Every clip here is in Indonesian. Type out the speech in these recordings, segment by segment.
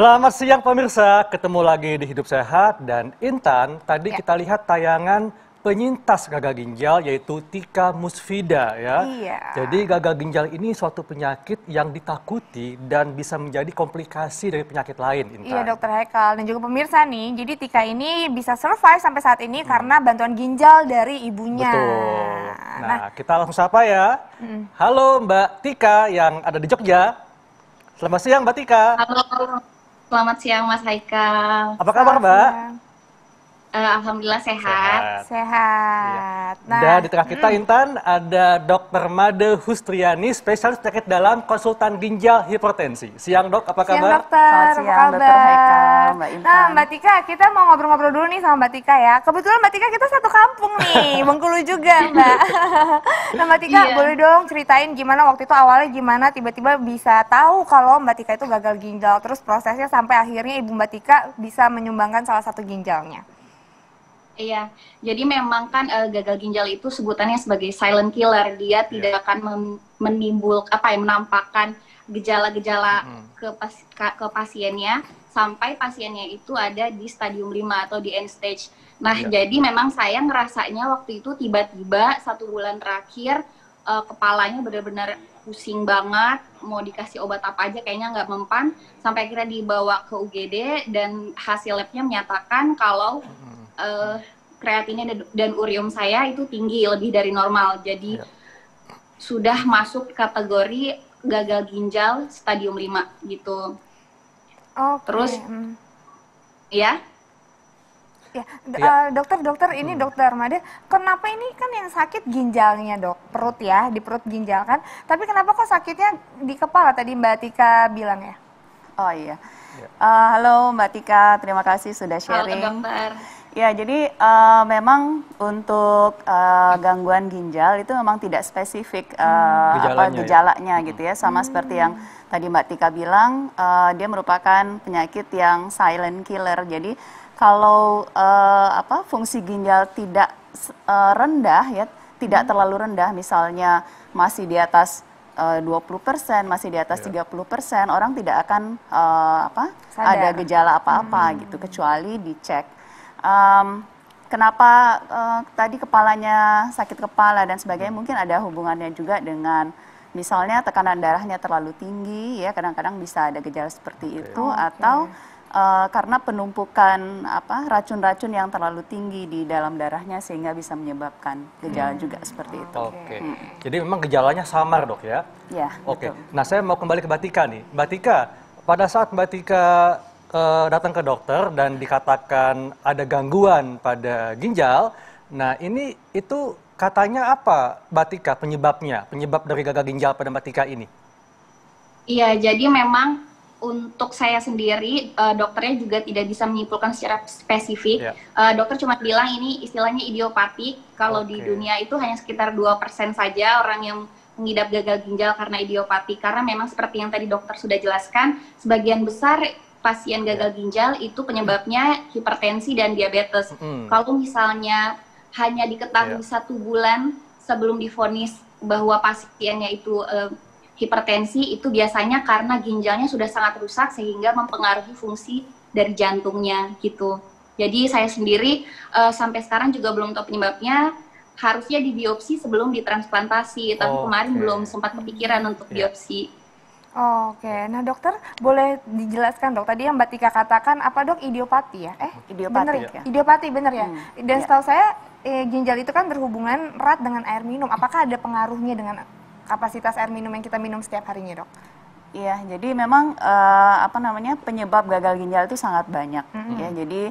Selamat siang pemirsa, ketemu lagi di Hidup Sehat dan Intan. Tadi kita lihat tayangan penyintas gagal ginjal yaitu Tika Musfida ya. Iya. Jadi gagal ginjal ini suatu penyakit yang ditakuti dan bisa menjadi komplikasi dari penyakit lain, Intan. Iya Dokter Haikal dan juga pemirsa nih, jadi Tika ini bisa survive sampai saat ini karena bantuan ginjal dari ibunya. Betul. Nah, kita langsung sapa ya. Halo Mbak Tika yang ada di Jogja. Selamat siang Mbak Tika. Halo, selamat siang Mas Haikal. Apa kabar Mbak? Alhamdulillah sehat. Sehat. Iya. Dan di tengah kita Intan ada Dr. Made Hustriani, spesialis penyakit dalam konsultan ginjal hipertensi. Siang dok, apa Siang kabar? dokter, Selamat siang, apa Dokter kabar? Haikal, Mbak Intan. Nah Mbak Tika, kita mau ngobrol-ngobrol dulu nih sama Mbak Tika ya. Kebetulan Mbak Tika kita satu kampung nih, Bengkulu juga Mbak. Nah Mbak Tika, Iya. boleh dong ceritain gimana waktu itu awalnya gimana tiba-tiba bisa tahu kalau Mbak Tika itu gagal ginjal. Terus prosesnya sampai akhirnya Ibu Mbak Tika bisa menyumbangkan salah satu ginjalnya. Iya, jadi memang kan gagal ginjal itu sebutannya sebagai silent killer. Dia tidak akan menampakkan gejala-gejala ke pasiennya sampai pasiennya itu ada di stadium 5 atau di end stage. Nah, jadi memang saya ngerasanya waktu itu tiba-tiba 1 bulan terakhir kepalanya benar-benar pusing banget, mau dikasih obat apa aja kayaknya nggak mempan, sampai akhirnya dibawa ke UGD dan hasil labnya menyatakan kalau kreatinina dan urium saya itu tinggi, lebih dari normal. Jadi sudah masuk kategori gagal ginjal stadium 5 gitu. Oke. Terus ya. Ya, dokter ini Dokter Made, kenapa ini kan yang sakit ginjalnya dok, perut ya, di perut ginjal kan, tapi kenapa kok sakitnya di kepala tadi Mbak Tika bilang ya? Oh iya. Halo Mbak Tika, terima kasih sudah sharing. Halo dokter. Ya, jadi memang untuk gangguan ginjal itu memang tidak spesifik gejalanya gitu ya, sama seperti yang tadi Mbak Tika bilang, dia merupakan penyakit yang silent killer. Jadi kalau fungsi ginjal tidak rendah ya, tidak terlalu rendah, misalnya masih di atas 20%, masih di atas 30%, orang tidak akan ada gejala apa-apa gitu, kecuali dicek. Kenapa tadi kepalanya sakit kepala dan sebagainya, mungkin ada hubungannya juga dengan misalnya tekanan darahnya terlalu tinggi ya, kadang-kadang bisa ada gejala seperti itu, atau karena penumpukan racun-racun yang terlalu tinggi di dalam darahnya sehingga bisa menyebabkan gejala juga seperti itu. Oke. Jadi memang gejalanya samar dok ya? Ya. Oke. Betul. Nah saya mau kembali ke Mbak Tika nih. Mbak Tika, pada saat Mbak Tika datang ke dokter dan dikatakan ada gangguan pada ginjal, nah ini itu katanya apa Mbak Tika penyebabnya? Penyebab dari gagal ginjal pada Mbak Tika ini? Iya, jadi memang untuk saya sendiri, dokternya juga tidak bisa menyimpulkan secara spesifik. Dokter cuma bilang ini istilahnya idiopatik. Kalau di dunia itu hanya sekitar 2% saja orang yang mengidap gagal ginjal karena idiopatik. Karena memang seperti yang tadi dokter sudah jelaskan, sebagian besar pasien gagal ginjal itu penyebabnya hipertensi dan diabetes. Kalau misalnya hanya diketahui 1 bulan sebelum divonis bahwa pasiennya itu hipertensi, itu biasanya karena ginjalnya sudah sangat rusak sehingga mempengaruhi fungsi dari jantungnya gitu. Jadi saya sendiri sampai sekarang juga belum tahu penyebabnya, harusnya dibiopsi sebelum ditransplantasi, tapi kemarin belum sempat kepikiran untuk biopsi. Oke, nah dokter boleh dijelaskan dok, tadi yang Mbak Tika katakan apa dok, idiopati ya? Idiopati, bener ya? Idiopati bener ya? Dan setahu saya ginjal itu kan berhubungan erat dengan air minum, apakah ada pengaruhnya dengan kapasitas air minum yang kita minum setiap harinya dok? Iya, jadi memang penyebab gagal ginjal itu sangat banyak ya. Jadi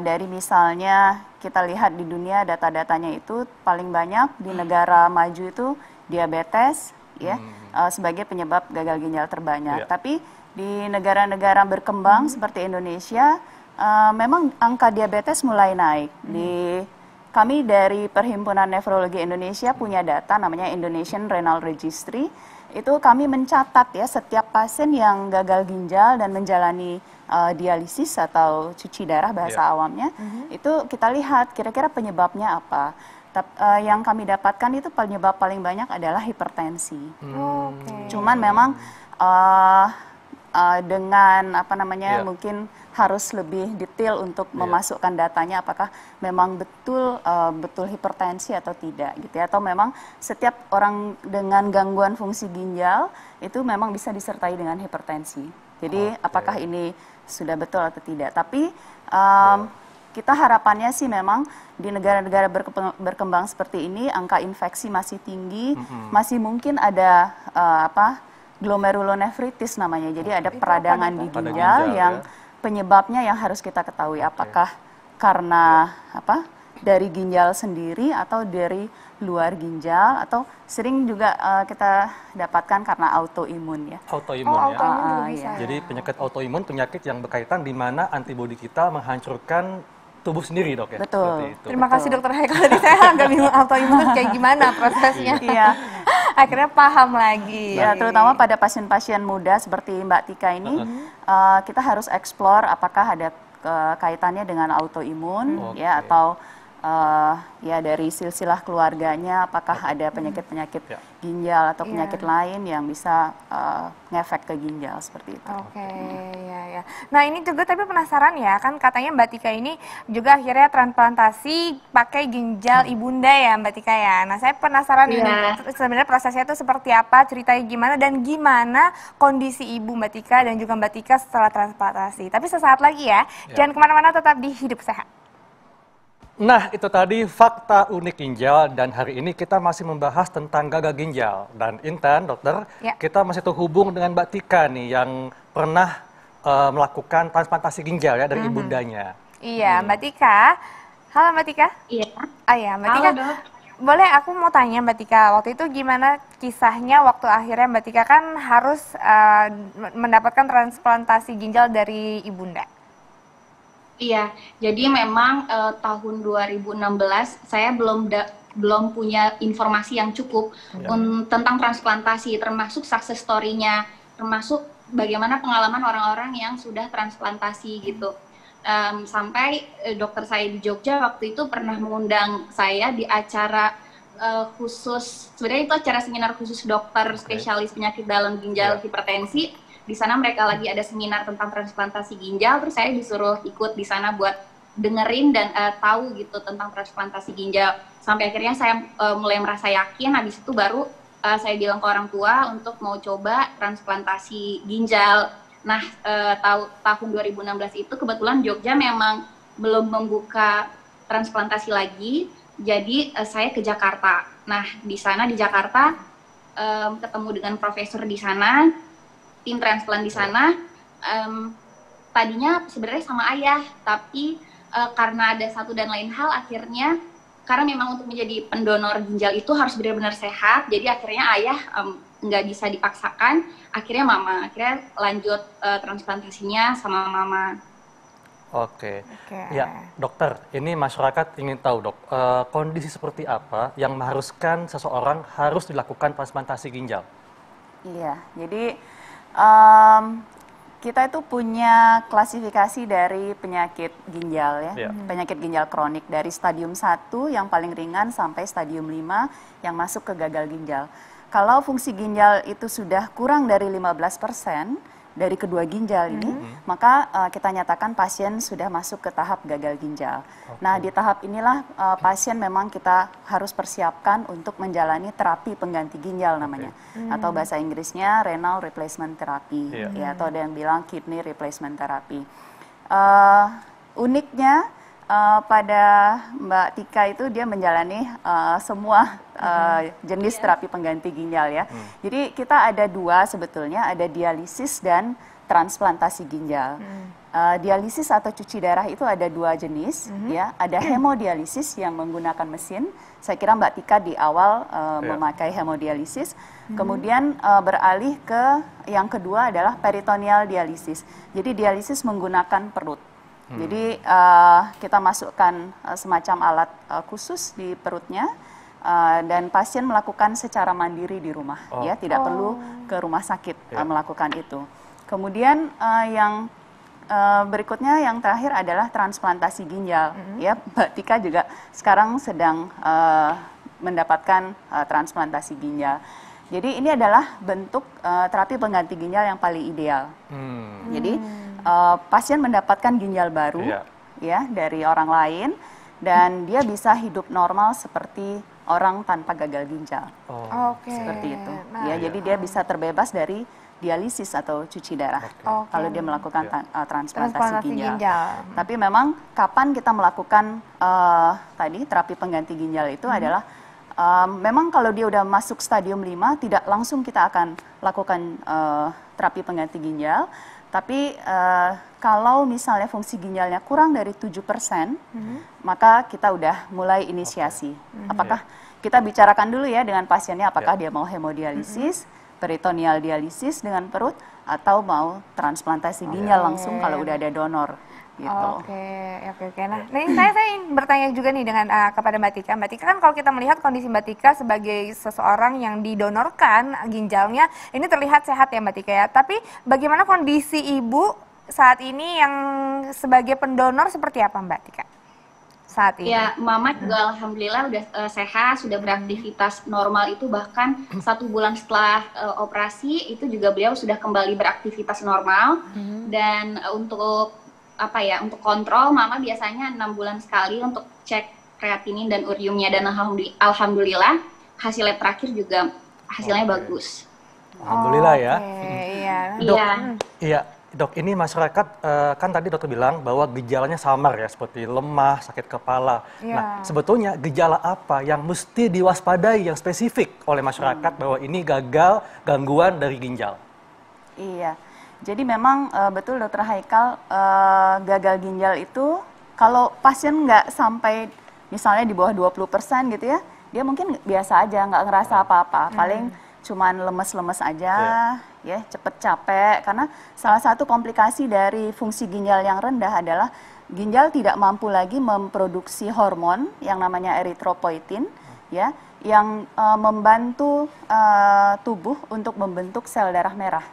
dari misalnya kita lihat di dunia data-datanya itu paling banyak di negara maju itu diabetes ya, sebagai penyebab gagal ginjal terbanyak. Tapi di negara-negara berkembang seperti Indonesia memang angka diabetes mulai naik. Kami dari Perhimpunan Nefrologi Indonesia punya data namanya Indonesian Renal Registry. Itu kami mencatat ya setiap pasien yang gagal ginjal dan menjalani dialisis atau cuci darah bahasa awamnya, itu kita lihat kira-kira penyebabnya apa. Yang kami dapatkan itu penyebab paling banyak adalah hipertensi. Cuman memang dengan apa namanya mungkin harus lebih detail untuk memasukkan datanya apakah memang betul betul hipertensi atau tidak gitu ya, atau memang setiap orang dengan gangguan fungsi ginjal itu memang bisa disertai dengan hipertensi. Jadi apakah ini sudah betul atau tidak? Tapi kita harapannya sih memang di negara-negara berkembang seperti ini angka infeksi masih tinggi, masih mungkin ada glomerulonefritis namanya. Jadi ada peradangan di ginjal yang penyebabnya yang harus kita ketahui apakah karena dari ginjal sendiri atau dari luar ginjal, atau sering juga kita dapatkan karena autoimun ya. Autoimun ya. Autoimun juga bisa. Jadi penyakit autoimun penyakit yang berkaitan di mana antibodi kita menghancurkan tubuh sendiri, Dok ya. Betul. Itu. Terima kasih Dokter Haikal, tadi saya agak bingung autoimun itu kayak gimana prosesnya. Iya. Akhirnya paham lagi. Ya, terutama pada pasien-pasien muda seperti Mbak Tika ini, kita harus explore apakah ada kaitannya dengan autoimun ya, atau ya dari silsilah keluarganya apakah ada penyakit-penyakit ginjal atau penyakit lain yang bisa ngefek ke ginjal seperti itu. Oke, ya. Nah ini juga tapi penasaran ya, kan katanya Mbak Tika ini juga akhirnya transplantasi pakai ginjal ibunda ya Mbak Tika ya. Nah saya penasaran ini sebenarnya prosesnya itu seperti apa, ceritanya gimana dan gimana kondisi ibu Mbak Tika dan juga Mbak Tika setelah transplantasi. Tapi sesaat lagi ya, jangan kemana-mana, tetap di Hidup Sehat. Nah, itu tadi fakta unik ginjal, dan hari ini kita masih membahas tentang gagal ginjal. Dan Intan, dokter, kita masih terhubung dengan Mbak Tika nih yang pernah melakukan transplantasi ginjal ya dari ibundanya. Iya, Mbak Tika. Halo Mbak Tika. Iya. Iya, Mbak Tika. Dok. Boleh aku mau tanya Mbak Tika, waktu itu gimana kisahnya waktu akhirnya Mbak Tika kan harus mendapatkan transplantasi ginjal dari ibunda? Iya, jadi memang tahun 2016 saya belum punya informasi yang cukup tentang transplantasi, termasuk success story-nya, termasuk bagaimana pengalaman orang-orang yang sudah transplantasi gitu. Sampai dokter saya di Jogja waktu itu pernah mengundang saya di acara khusus, sebenarnya itu acara seminar khusus dokter spesialis penyakit dalam ginjal hipertensi. Di sana mereka lagi ada seminar tentang transplantasi ginjal, terus saya disuruh ikut di sana buat dengerin dan tahu gitu tentang transplantasi ginjal. Sampai akhirnya saya mulai merasa yakin, habis itu baru saya bilang ke orang tua untuk mau coba transplantasi ginjal. Nah, tahun 2016 itu kebetulan Jogja memang belum membuka transplantasi lagi, jadi saya ke Jakarta. Nah, di sana di Jakarta ketemu dengan profesor di sana, tim transplant di sana. Tadinya sebenarnya sama ayah, tapi karena ada satu dan lain hal akhirnya, karena memang untuk menjadi pendonor ginjal itu harus benar-benar sehat, jadi akhirnya ayah nggak bisa dipaksakan, akhirnya mama lanjut transplantasinya sama mama. Oke. Ya, dokter, ini masyarakat ingin tahu, Dok, kondisi seperti apa yang mengharuskan seseorang harus dilakukan transplantasi ginjal? Iya, jadi kita itu punya klasifikasi dari penyakit ginjal ya, penyakit ginjal kronik dari stadium 1 yang paling ringan sampai stadium 5 yang masuk ke gagal ginjal. Kalau fungsi ginjal itu sudah kurang dari 15% dari kedua ginjal ini, maka kita nyatakan pasien sudah masuk ke tahap gagal ginjal. Nah, di tahap inilah pasien memang kita harus persiapkan untuk menjalani terapi pengganti ginjal namanya, atau bahasa Inggrisnya renal replacement therapy, ya, atau ada yang bilang kidney replacement therapy. Uniknya pada Mbak Tika itu dia menjalani semua jenis terapi pengganti ginjal ya. Jadi kita ada dua sebetulnya, ada dialisis dan transplantasi ginjal. Dialisis atau cuci darah itu ada dua jenis ya. Ada hemodialisis yang menggunakan mesin. Saya kira Mbak Tika di awal memakai hemodialisis. Kemudian beralih ke yang kedua adalah peritoneal dialisis. Jadi dialisis menggunakan perut. Jadi kita masukkan semacam alat khusus di perutnya dan pasien melakukan secara mandiri di rumah, ya, tidak perlu ke rumah sakit melakukan itu. Kemudian yang berikutnya yang terakhir adalah transplantasi ginjal, ya. Mbak Tika juga sekarang sedang mendapatkan transplantasi ginjal. Jadi ini adalah bentuk terapi pengganti ginjal yang paling ideal. Jadi pasien mendapatkan ginjal baru ya dari orang lain dan dia bisa hidup normal seperti orang tanpa gagal ginjal. Seperti itu. Ya, jadi dia bisa terbebas dari dialisis atau cuci darah kalau dia melakukan transplantasi ginjal. Tapi memang kapan kita melakukan tadi terapi pengganti ginjal itu adalah memang kalau dia udah masuk stadium 5 tidak langsung kita akan lakukan terapi pengganti ginjal. Tapi kalau misalnya fungsi ginjalnya kurang dari 7%, maka kita udah mulai inisiasi. Apakah kita bicarakan dulu ya dengan pasiennya, apakah dia mau hemodialisis, peritoneal dialisis dengan perut, atau mau transplantasi ginjal langsung kalau udah ada donor. Gitu. Oke. Nah, saya ingin bertanya juga nih dengan kepada Mbak Tika. Mbak Tika kan kalau kita melihat kondisi Mbak Tika sebagai seseorang yang didonorkan ginjalnya, ini terlihat sehat ya Mbak Tika ya. Tapi bagaimana kondisi ibu saat ini yang sebagai pendonor seperti apa Mbak Tika? Saat ini. Ya, Mama juga alhamdulillah udah sehat, sudah beraktivitas normal itu bahkan 1 bulan setelah operasi itu juga beliau sudah kembali beraktivitas normal. Dan untuk untuk kontrol Mama biasanya 6 bulan sekali untuk cek kreatinin dan uriumnya dan alhamdulillah hasilnya terakhir juga hasilnya bagus. Alhamdulillah ya. Iya. Dok, ini masyarakat kan tadi dokter bilang bahwa gejalanya samar ya seperti lemah, sakit kepala. Nah, sebetulnya gejala apa yang mesti diwaspadai yang spesifik oleh masyarakat bahwa ini gangguan dari ginjal? Iya. Jadi memang betul Dokter Haikal, gagal ginjal itu kalau pasien nggak sampai misalnya di bawah 20% gitu ya, dia mungkin biasa aja, nggak ngerasa apa-apa, paling cuman lemes-lemes aja, ya cepet capek. Karena salah satu komplikasi dari fungsi ginjal yang rendah adalah ginjal tidak mampu lagi memproduksi hormon yang namanya eritropoietin, ya, yang membantu tubuh untuk membentuk sel darah merah.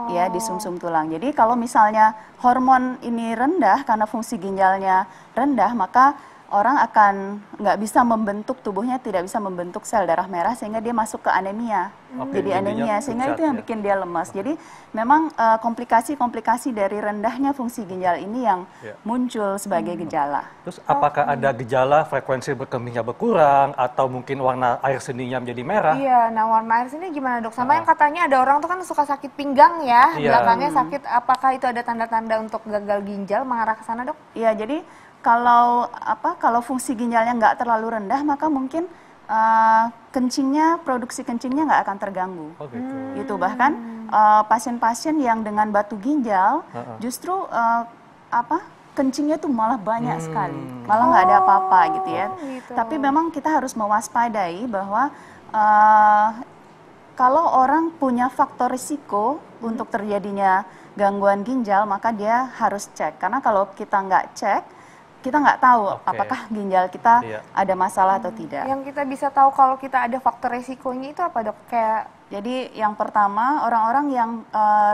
Ya, di sumsum tulang. Jadi kalau misalnya hormon ini rendah karena fungsi ginjalnya rendah, maka orang akan nggak bisa membentuk, tubuhnya tidak bisa membentuk sel darah merah sehingga dia masuk ke anemia. Jadi anemia, sehingga itu yang bikin dia lemas. Jadi memang komplikasi-komplikasi dari rendahnya fungsi ginjal ini yang muncul sebagai gejala. Terus apakah ada gejala frekuensi berkemihnya berkurang atau mungkin warna air seninya menjadi merah? Iya, nah warna air seni gimana dok? Sama yang katanya ada orang tuh kan suka sakit pinggang ya, belakangnya sakit. Apakah itu ada tanda-tanda untuk gagal ginjal mengarah ke sana dok? Iya, jadi kalau fungsi ginjalnya nggak terlalu rendah, maka mungkin produksi kencingnya nggak akan terganggu. Gitu. Bahkan pasien-pasien yang dengan batu ginjal justru kencingnya tuh malah banyak sekali, malah nggak ada apa-apa gitu ya. Tapi memang kita harus mewaspadai bahwa kalau orang punya faktor risiko untuk terjadinya gangguan ginjal, maka dia harus cek. Karena kalau kita nggak cek, kita nggak tahu apakah ginjal kita ada masalah atau tidak. Yang kita bisa tahu kalau kita ada faktor resikonya itu apa dok? Jadi yang pertama, orang-orang yang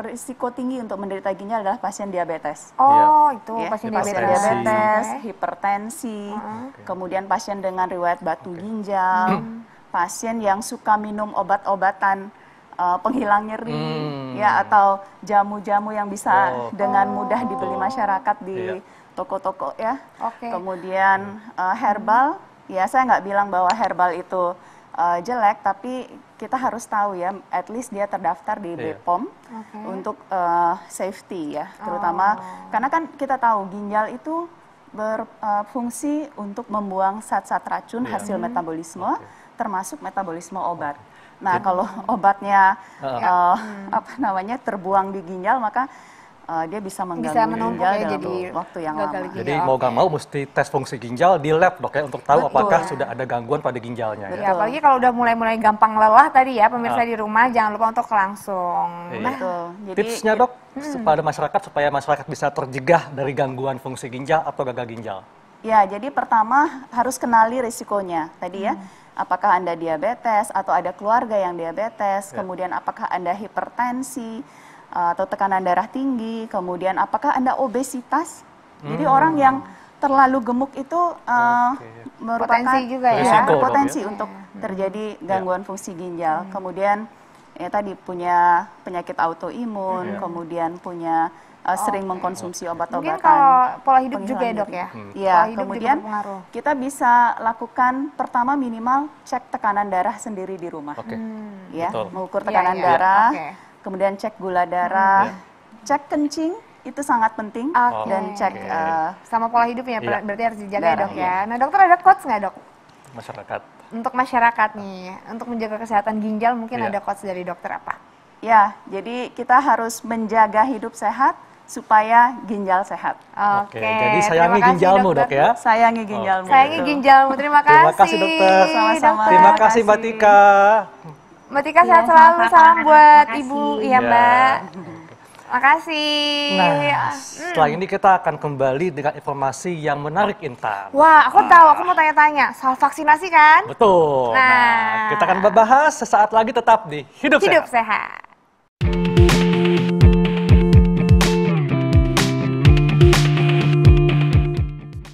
risiko tinggi untuk menderita ginjal adalah pasien diabetes. Pasien diabetes, hipertensi, kemudian pasien dengan riwayat batu ginjal, pasien yang suka minum obat-obatan penghilang nyeri, ya, atau jamu-jamu yang bisa dengan mudah dibeli masyarakat di toko-toko ya. Kemudian herbal, ya saya nggak bilang bahwa herbal itu jelek, tapi kita harus tahu ya, at least dia terdaftar di BPOM untuk safety ya, terutama karena kan kita tahu ginjal itu berfungsi untuk membuang zat-zat racun hasil metabolisme, termasuk metabolisme obat. Nah, kalau obatnya terbuang di ginjal, maka dia bisa mengganggu ginjal dalam waktu yang lama. Jadi mau gak mau mesti tes fungsi ginjal di lab dok ya, untuk tahu apakah sudah ada gangguan pada ginjalnya. Ya, apalagi kalau udah mulai gampang lelah tadi ya, pemirsa di rumah jangan lupa untuk langsung. Jadi, tipsnya dok, supaya masyarakat bisa tercegah dari gangguan fungsi ginjal atau gagal ginjal. Ya, jadi pertama harus kenali risikonya tadi ya. Apakah Anda diabetes atau ada keluarga yang diabetes, kemudian apakah Anda hipertensi atau tekanan darah tinggi, kemudian apakah Anda obesitas. Jadi orang yang terlalu gemuk itu merupakan Potensi juga ya. Risiko dong, potensi ya. untuk terjadi gangguan fungsi ginjal. Kemudian ya tadi punya penyakit autoimun, kemudian punya sering mengkonsumsi Mungkin obat-obatan. kalau pola hidup juga ya penghilang dok nyeri. ya? Iya, Pola hidup kemudian juga berpengaruh. kita bisa lakukan pertama minimal cek tekanan darah sendiri di rumah. Oke. Ya, Betul. mengukur Iya, tekanan iya. darah, Oke. kemudian cek gula darah, cek kencing itu sangat penting Oke. dan cek Sama pola hidupnya Iya. berarti harus dijaga ya Darah, dok ya. Nah dokter ada quotes nggak dok? Masyarakat. Untuk masyarakat nih, untuk menjaga kesehatan ginjal mungkin Iya. ada quotes dari dokter apa? ya, jadi kita harus menjaga hidup sehat supaya ginjal sehat. Oke, Jadi sayangi terima kasih, ginjalmu dokter. dok ya. Sayangi ginjalmu. Sayangi ginjalmu, terima kasih. Terima kasih dokter. Sama-sama. dokter. Terima kasih Mbak Tika. Mbak Tika Iya, sehat selalu, sama-sama. salam buat Terima ibu, kasih. iya Ya. Mbak. Makasih. Nah, setelah ini kita akan kembali dengan informasi yang menarik, Intan. Wah, aku tahu, aku mau tanya-tanya soal vaksinasi kan? Betul. Nah. Nah, kita akan bahas sesaat lagi, tetap di Hidup Hidup Sehat. sehat.